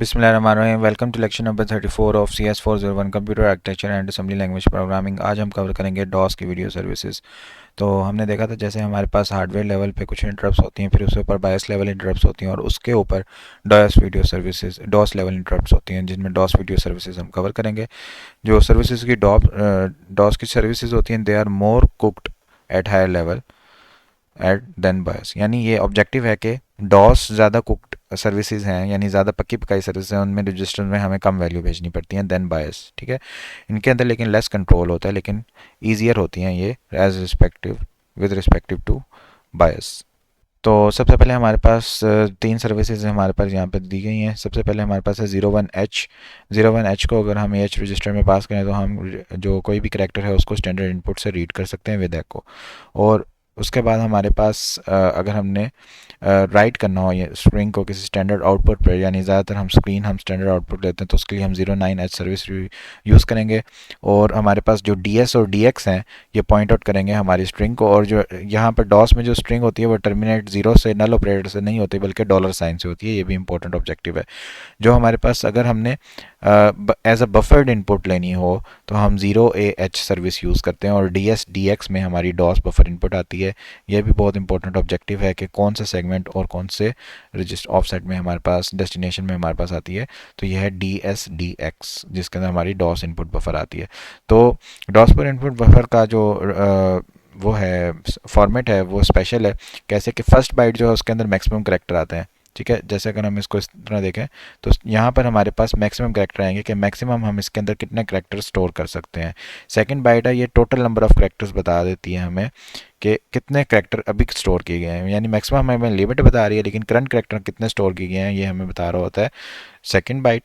बिस्मिल्लाहिर्रहमानिर्रहीम। Welcome to lecture number 34 of CS401 computer architecture and assembly language programming. आज हम cover करेंगे DOS की वीडियो सर्विसेज। तो हमने देखा था जैसे हमारे पास हार्डवेयर लेवल पे कुछ इंटरप्ट्स होती हैं, फिर उसके ऊपर बायस लेवल इंटरप्ट्स होती हैं और उसके ऊपर DOS video services DOS level interrupts होती हैं, जिनमें डॉस वीडियो सर्विसेज हम कवर करेंगे। जो सर्विसेज की डॉस की सर्विसेज होती हैं, they are more cooked at higher level at then BIOS. यानी ये ऑब्जेक्टिव है कि डॉस ज़्यादा कुक्ड सर्विसेज हैं, यानी ज़्यादा पक्की पकाई सर्विस हैं, उनमें रजिस्टर में हमें कम वैल्यू भेजनी पड़ती हैं देन बायस। ठीक है, इनके अंदर लेकिन लेस कंट्रोल होता है, लेकिन ईजियर होती हैं ये as respective with respective to BIOS. तो सबसे पहले हमारे पास तीन सर्विसेज हमारे पास यहाँ पे दी गई हैं। सबसे पहले हमारे पास है 01H। 01H को अगर हम एच रजिस्टर में पास करें तो हम जो कोई भी करेक्टर है उसको स्टैंडर्ड इनपुट से रीड कर सकते हैं विद एको। और उसके बाद हमारे पास अगर हमने राइट करना हो ये स्ट्रिंग को किसी स्टैंडर्ड आउटपुट पर, यानी ज़्यादातर हम स्टैंडर्ड आउटपुट लेते हैं, तो उसके लिए हम 09H सर्विस यूज़ करेंगे। और हमारे पास जो DS और DX हैं ये पॉइंट आउट करेंगे हमारी स्ट्रिंग को। और जो यहाँ पर डॉस में जो स्ट्रिंग होती है वो टर्मिनेट जीरो से, नल ऑपरेटर से नहीं होती बल्कि डॉलर साइन से होती है। ये भी इंपॉर्टेंट ऑब्जेक्टिव है। जो हमारे पास अगर हमने एज अ बफर्ड इनपुट लेनी हो तो हम 0AH सर्विस यूज़ करते हैं, और DS DX में हमारी डॉस बफर इनपुट आती है। यह भी बहुत इंपॉर्टेंट ऑब्जेक्टिव है कि कौन सा सेगमेंट और कौन से रजिस्टर ऑफसेट में हमारे पास डेस्टिनेशन में हमारे पास आती है। तो यह है DS DX, जिसके अंदर हमारी डॉस इनपुट बफर आती है। तो डॉस पर इनपुट बफर का जो वो है फॉर्मेट है वो स्पेशल है। कैसे कि फर्स्ट बाइट जो है उसके अंदर मैक्सिमम करेक्टर आते हैं। ठीक है, जैसे अगर हम इसको इस तरह देखें तो यहाँ पर हमारे पास मैक्सिमम करेक्टर आएंगे कि मैक्सिमम हम इसके अंदर कितने करेक्टर स्टोर कर सकते हैं। सेकंड बाइट है, ये टोटल नंबर ऑफ करेक्टर्स बता देती है हमें कि कितने करेक्टर अभी स्टोर किए गए हैं, यानी मैक्सिमम हमें लिमिट बता रही है, लेकिन करंट करेक्टर कितने स्टोर किए गए हैं ये हमें बता रहा होता है सेकंड बाइट।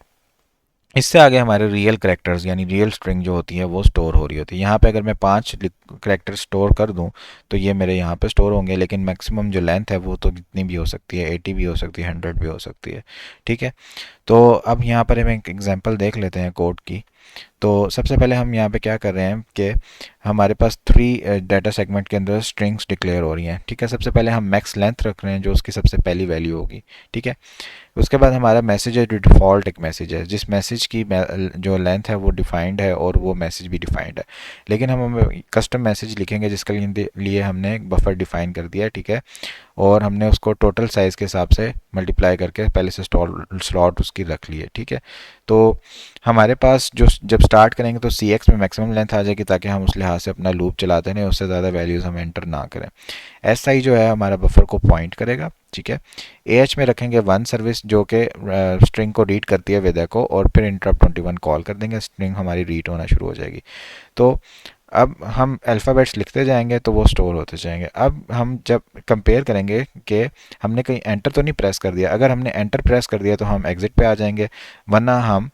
इससे आगे हमारे रियल करेक्टर्स यानी रियल स्ट्रिंग जो होती है वो स्टोर हो रही होती है। यहाँ पे अगर मैं 5 करेक्टर स्टोर कर दूँ तो ये मेरे यहाँ पे स्टोर होंगे, लेकिन मैक्सिमम जो लेंथ है वो तो कितनी भी हो सकती है, 80 भी हो सकती है, 100 भी हो सकती है। ठीक है, तो अब यहाँ पर हम एक एग्जांपल देख लेते हैं कोड की। तो सबसे पहले हम यहाँ पे क्या कर रहे हैं कि हमारे पास 3 डाटा सेगमेंट के अंदर स्ट्रिंग्स डिक्लेयर हो रही हैं। ठीक है, सबसे पहले हम मैक्स लेंथ रख रहे हैं जो उसकी सबसे पहली वैल्यू होगी। ठीक है, उसके बाद हमारा मैसेज है, जो डिफ़ॉल्ट एक मैसेज है, जिस मैसेज की जो लेंथ है वो डिफाइंड है और वो मैसेज भी डिफाइंड है। लेकिन हम कस्टम मैसेज लिखेंगे जिसके लिए हमने एक बफर डिफाइन कर दिया है। ठीक है, और हमने उसको टोटल साइज़ के हिसाब से मल्टीप्लाई करके पहले से स्लॉट उसकी रख ली है। ठीक है, तो हमारे पास जो जब स्टार्ट करेंगे तो CX में मैक्सिमम लेंथ आ जाएगी, ताकि हम उस लिहाज से अपना लूप चलाते रहें, उससे ज़्यादा वैल्यूज़ हम एंटर ना करें। SI जो है हमारा बफर को पॉइंट करेगा। ठीक है, AH में रखेंगे 1 सर्विस जो कि स्ट्रिंग को रीड करती है विद एको, और फिर इंटरप्ट 21 कॉल कर देंगे, स्ट्रिंग हमारी रीड होना शुरू हो जाएगी। तो अब हम अल्फ़ाबेट्स लिखते जाएंगे तो वो स्टोर होते जाएंगे। अब हम जब कंपेयर करेंगे कि हमने कहीं एंटर तो नहीं प्रेस कर दिया, अगर हमने एंटर प्रेस कर दिया तो हम एग्ज़िट पे आ जाएंगे, वरना हम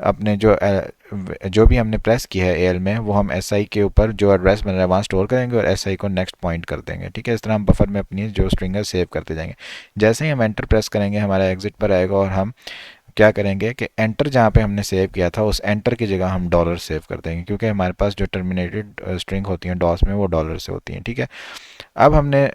अपने जो भी हमने प्रेस किया है AL में वो हम SI के ऊपर जो एड्रेस बन रहा है वहाँ स्टोर करेंगे और SI को नेक्स्ट पॉइंट कर देंगे। ठीक है, इस तरह हम बफर में अपनी जो स्ट्रिंग है सेव करते जाएंगे। जैसे ही हम एंटर प्रेस करेंगे हमारा एग्ज़िट पर आएगा, और हम क्या करेंगे कि एंटर जहाँ पे हमने सेव किया था उस एंटर की जगह हम डॉलर सेव कर देंगे, क्योंकि हमारे पास जो टर्मिनेटेड स्ट्रिंग होती हैं डॉस में वो डॉलर से होती हैं। ठीक है, अब हमने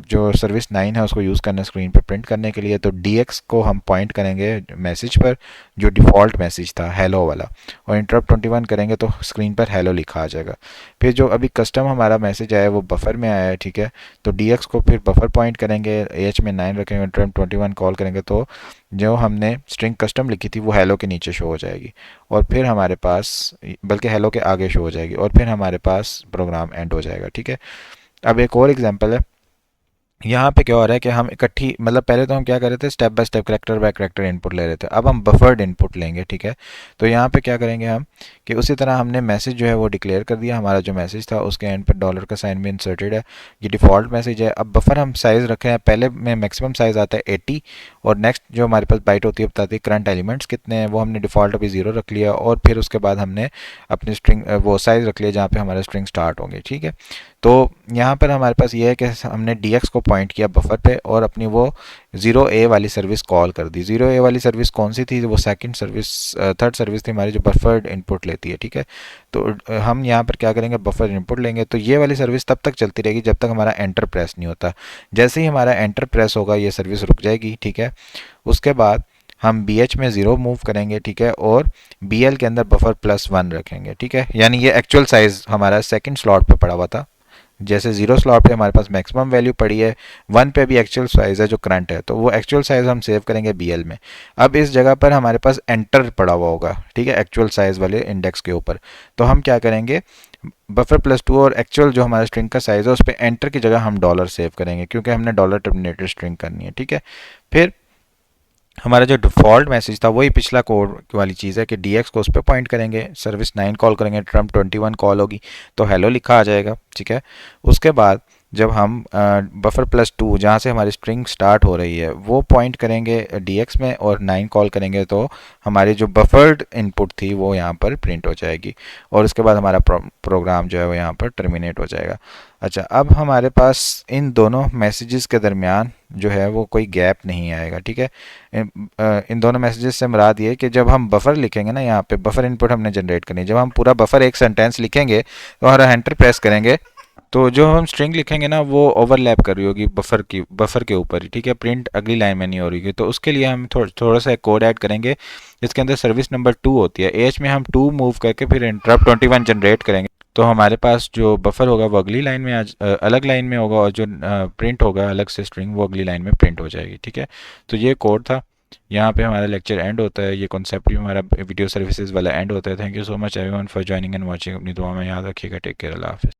जो सर्विस 9 है उसको यूज़ करना स्क्रीन पर प्रिंट करने के लिए, तो DX को हम पॉइंट करेंगे मैसेज पर जो डिफ़ॉल्ट मैसेज था हेलो वाला, और इंटरप्ट 21 करेंगे तो स्क्रीन पर हेलो लिखा आ जाएगा। फिर जो अभी कस्टम हमारा मैसेज आया है वो बफर में आया है। ठीक है, तो DX को फिर बफर पॉइंट करेंगे, AH में 9 रखेंगे, इंटरप्ट 21 कॉल करेंगे तो जो हमने स्ट्रिंग कस्टम लिखी थी वो हेलो के नीचे शो हो जाएगी, और फिर हमारे पास बल्कि हेलो के आगे शो हो जाएगी, और फिर हमारे पास प्रोग्राम एंड हो जाएगा। ठीक है, अब एक और एग्जांपल है। यहाँ पे क्या हो रहा है कि हम इकट्ठी मतलब पहले तो हम क्या कर रहे थे, step by step character by character input ले रहे थे, अब हम बफर्ड इनपुट लेंगे। ठीक है, तो यहाँ पे क्या करेंगे हम कि उसी तरह हमने मैसेज जो है वो डिक्लेयर कर दिया, हमारा जो मैसेज था उसके एंड पर डॉलर का साइन भी इंसर्टेड है, ये डिफ़ॉल्ट मैसेज है। अब बफर हम साइज़ रखे हैं, पहले में मैक्सिमम साइज़ आता है 80, और नेक्स्ट जो हमारे पास बाइट होती है बताती है करंट एलिमेंट्स कितने हैं, वो हमने डिफ़ॉल्ट अभी 0 रख लिया, और फिर उसके बाद हमने अपनी स्ट्रिंग वो साइज़ रख लिया जहाँ पे हमारे स्ट्रिंग स्टार्ट होंगे। ठीक है, तो यहाँ पर हमारे पास ये है कि हमने DX को पॉइंट किया बफर पे और अपनी वो 0A वाली सर्विस कॉल कर दी। 0A वाली सर्विस कौन सी थी, वो थर्ड सर्विस थी हमारी जो बफर्ड इनपुट लेती है। ठीक है, तो हम यहाँ पर क्या करेंगे, बफर इनपुट लेंगे, तो ये वाली सर्विस तब तक चलती रहेगी जब तक हमारा एंटर प्रेस नहीं होता। जैसे ही हमारा एंटर प्रेस होगा ये सर्विस रुक जाएगी। ठीक है, उसके बाद हम बी एच में 0 मूव करेंगे, ठीक है, और बी एल के अंदर बफर +1 रखेंगे, ठीक है। यानी ये एक्चुअल साइज हमारा सेकंड स्लॉट पे पड़ा हुआ था। जैसे 0 स्लॉट पे हमारे पास मैक्सिमम वैल्यू पड़ी है, 1 पे भी एक्चुअल साइज है जो करंट है, तो वो एक्चुअल साइज हम सेव करेंगे बीएल में। अब इस जगह पर हमारे पास एंटर पड़ा हुआ होगा, ठीक है, एक्चुअल साइज वाले इंडेक्स के ऊपर। तो हम क्या करेंगे, बफर+2 और एक्चुअल जो हमारा स्ट्रिंग का साइज है उस पर एंटर की जगह हम डॉलर सेव करेंगे, क्योंकि हमने डॉलर टर्मिनेटेड स्ट्रिंग करनी है, ठीक है। फिर हमारा जो डिफ़ॉल्ट मैसेज था वही पिछला कोड वाली चीज़ है कि dx को उस पर पॉइंट करेंगे, सर्विस 9 कॉल करेंगे, ट्रम्प 21 कॉल होगी तो हेलो लिखा आ जाएगा, ठीक है। उसके बाद जब हम बफर+2 जहाँ से हमारी स्ट्रिंग स्टार्ट हो रही है वो पॉइंट करेंगे dx में और 9 कॉल करेंगे तो हमारी जो बफर्ड इनपुट थी वो यहाँ पर प्रिंट हो जाएगी, और उसके बाद हमारा प्रोग्राम जो है वो यहाँ पर टर्मिनेट हो जाएगा। अच्छा, अब हमारे पास इन दोनों मैसेजेस के दरमियान जो है वो कोई गैप नहीं आएगा, ठीक है। इन दोनों मैसेजेस से मुराद ये कि जब हम बफर लिखेंगे ना, यहाँ पे बफर इनपुट हमने जनरेट करनी है, जब हम पूरा बफर एक सेंटेंस लिखेंगे तो हमारा एंटर प्रेस करेंगे तो जो हम स्ट्रिंग लिखेंगे ना वो ओवरलैप कर रही होगी बफर के ऊपर ही, ठीक है, प्रिंट अगली लाइन में नहीं हो रही। तो उसके लिए हम थोड़ा सा कोड ऐड करेंगे जिसके अंदर सर्विस नंबर 2 होती है, एच में हम 2 मूव करके फिर इंटरप्ट 21 जनरेट करेंगे, तो हमारे पास जो बफर होगा वो अगली लाइन में अलग लाइन में होगा, और जो प्रिंट होगा अलग से स्ट्रिंग वो अगली लाइन में प्रिंट हो जाएगी, ठीक है। तो ये कोड था, यहाँ पे हमारा लेक्चर एंड होता है, ये कॉन्सेप्ट भी हमारा वीडियो सर्विसेज वाला एंड होता है। Thank you so much everyone for joining and watching. अपनी दुआ में याद रखिएगा। टेक केयर, अल्लाह हाफिज़।